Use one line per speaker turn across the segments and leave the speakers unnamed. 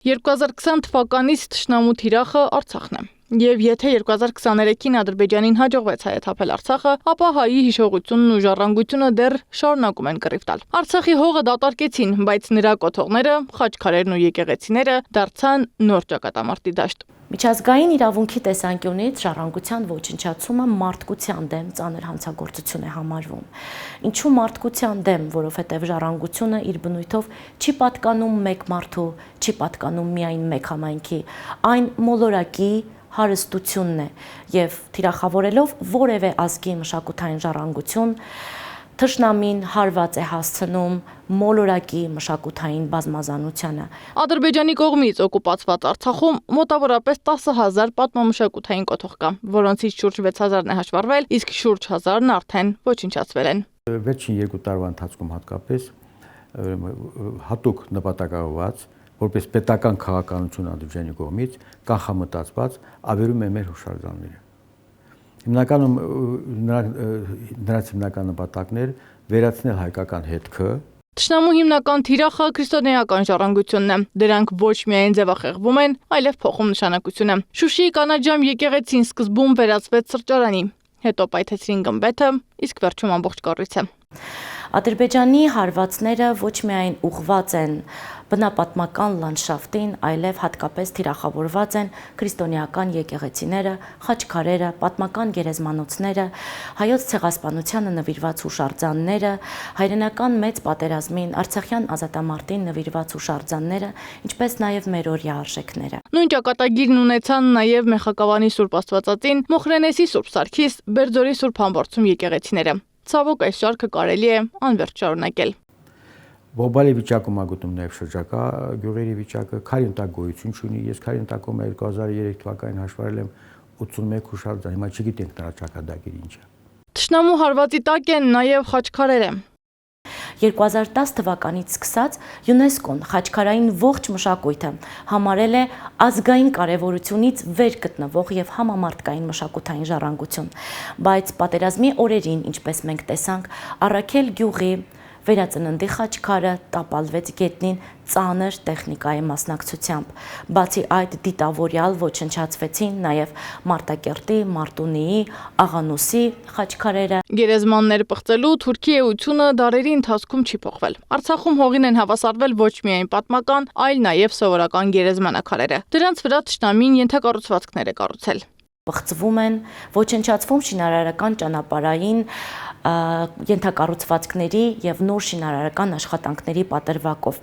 2020 թվականից թշնամու թիրախը Արցախն է։ Եվ եթե 2023-ին Ադրբեջանին հաջողվեց հայաթափել Արցախը, ապա հայի հիշողությունն ու ժառանգությունը դեռ շարունակում են կռիվ տալ։ Արցախի հողը դատարկեցին, բայց նրա կոթողները, խաչքարերն ու եկեղեցիները դարձան նոր ճակատամարտի դաշտ։
Միջազգային իրավունքի տեսանկյունից ժառանգության ոչնչացումը մարդկության դեմ ծանր հանցագործություն է համարվում։ Ինչու մարդկության դեմ, որովհետև ժառանգությունը իր բնույթով չի պատկանում մեկ մարդու, չի պատկանում միայն մեկ համայնքի, այն մոլորակի հարստությունն է եւ թիրախավորելով որևէ ազգի մշակութային ժառանգություն թշնամին հարված է հասցնում մոլորակի մշակութային բազմազանությանը։
Ադրբեջանի կողմից օկուպացված Արցախում մոտավորապես 10,000 պատմամշակութային կոթող կա, որոնցից շուրջ 6,000-ն է հաշվառվել, իսկ շուրջ 1,000-ն արդեն ոչնչացվել են։
Վերջին 2 տարվա ընթացքում հատկապես հատուկ նպատակաուղղված, որպես պետական քաղաքականություն Ադրբեջանի կողմից կանխամտածված ավերում է մեր հուշարձանները։ Հիմնականում նրանց հիմնական նպատակն էր վերացնել հայկական հետքը։
Թշնամու հիմնական թիրախը քրիստոնեական ժառանգությունն է։ Դրանք ոչ միայն ձևախեղվում են, այլև փոխում նշանակությունը։ Շուշիի կանաչջամ եկեղեցին սկզբում վերածվեց սրճարանի, հետո պայթեցրին գմբեթը, իսկ վերջում ամբողջ կառույցը։
Ադրբեջանի հարվածները ոչ միայն ուղղված են բնապատմական լանդշաֆտին, այլև հատկապես թիրախավորված են քրիստոնեական եկեղեցիները, խաչքարերը, պատմական գերեզմանոցները, հայոց ցեղասպանությանը նվիրված հուշարձանները, հայրենական մեծ պատերազմին, արցախյան ազատամարտին նվիրված հուշարձանները, ինչպես նաև մերօրյա արժեքները։
Նույն ճակատագիրն ունեցան նաև Մեխակավանի Սուրբ Աստվածածին, Մոխրենեսի Սուրբ Սարգիս, Բերձորի Սուրբ Համբարձում եկեղեցիները։ Ցավոք այս շարքը կարելի է անվերջ շարունակել։
Գլոբալի վիճակում ագտնում նաև շրջակա գյուղերի վիճակը, քարին տակ գոյություն չունի։ Ես քարին տակում 2003 թվականին հաշվառել եմ 81 հուշարձան, հիմա չգիտենք նրա ճակատագիրը ինչ է։
Թշնամու հարվածի տակ են նաև խաչքարերը։
2010 թվականից սկսած ՅՈՒՆԵՍԿՕ-ն խաչքարային ողջ մշակույթը համարել է ազգային կարևորությունից վեր գտնվող եւ համամարտկային մշակութային ժառանգություն, բայց պատերազմի օրերին, ինչպես մենք տեսանք, Առաքել գյուղի վերածննդի խաչքարը տապալվեց գետնին ծանր տեխնիկայի մասնակցությամբ։ Բացի այդ, դիտավորյալ ոչնչացվեցին նաև Մարտակերտի, Մարտունիի, Աղանուսի խաչքարերը։
Գերեզմաններ պղծելու թուրքի էությունը դարերի ընթացքում չի փոխվել։ Արցախում հողին են հավասարվել ոչ միայն պատմական, այլ նաև սովորական գերեզմանակարերը։ Դրանց վրա թշնամին ենթակառուցվածքներ է կառուցել։
Պղծվում են, ոչնչացվում շինարարական ճանապարհային ենթակառուցվածքների եւ նոր շինարարական աշխատանքների պատրվակով։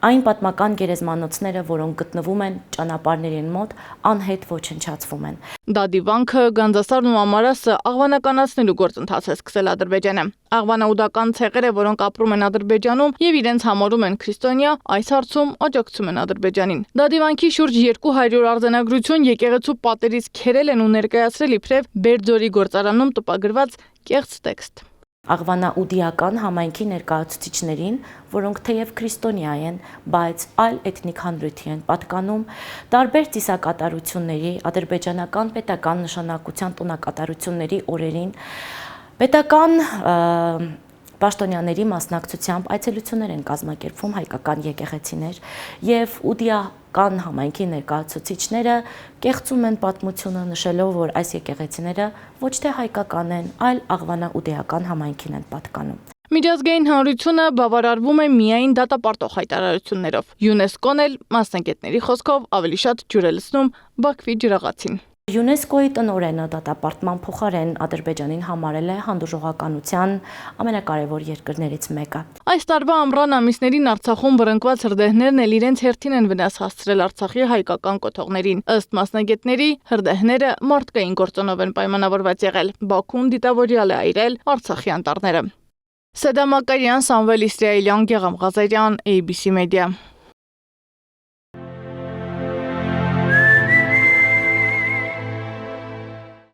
Այն պատմական գերեզմանոցները, որոնք գտնվում են ճանապարհներին մոտ, անհետ ոչնչացվում են։
Դադիվանքը, Գանձասարն ու Ամարասը աղվանականացնելու գործընթաց է սկսել Ադրբեջանը։ Աղվանաուդական ցեղերը, որոնք ապրում են Ադրբեջանում եւ իրենց համարում են քրիստոնյա, այս հարցում աջակցում են Ադրբեջանին։ Դադիվանքի շուրջ 200 արձանագրություն եկեղեցու պատերից քերել են ու ներկայացրել իբրև Բերձորի գործարանում տպագրված կեղծ տեքստ։
Աղվանաուդիական համայնքի ներկայացուցիչներին, որոնք թեև քրիստոնյա են, բայց այլ էթնիկ հանրույթի են պատկանում, տարբեր ծիսակատարությունների, ադրբեջանական պետական նշանակության տոնակատարությունների օրերին, պետական պաշտոնյաների մասնակցությամբ այցելություններ են կազմակերպվում հայկական եկեղեցիներ եւ ուդիական համայնքի ներկայացուցիչները կեղծում են պատմությունը նշելով, որ այս եկեղեցիները ոչ թե հայկական են, այլ աղվանաուդեական համայնքին են պատկանում։
Միջազգային հանրությունը բավարարվում է միայն դատապարտող հայտարարություններով։ ՅՈՒՆԵՍԿՕ-ն էլ մասնագետների խոսքով ավելի շատ ջուր է լցնում Բաքվի ջրաղացին։
ՅՈՒՆԵՍԿՕ-ի տնօրենը դատապարտման փոխարեն Ադրբեջանին համարել է հանդուրժողականության ամենակարևոր երկրներից մեկը։
Այս տարվա ամռան ամիսներին Արցախում բռնկված հրդեհներն էլ իրենց հերթին են վնաս հասցրել Արցախի հայկական կոթողներին։ Ըստ մասնագետների, հրդեհները մարդկային գործոնով են պայմանավորված եղել։ Բաքուն դիտավորյալ է այրել Արցախի անտառները։ Սեդա Մակարյան, Սամվել Իսրայելյան, Գեղամ Ղազարյան, ABC Media։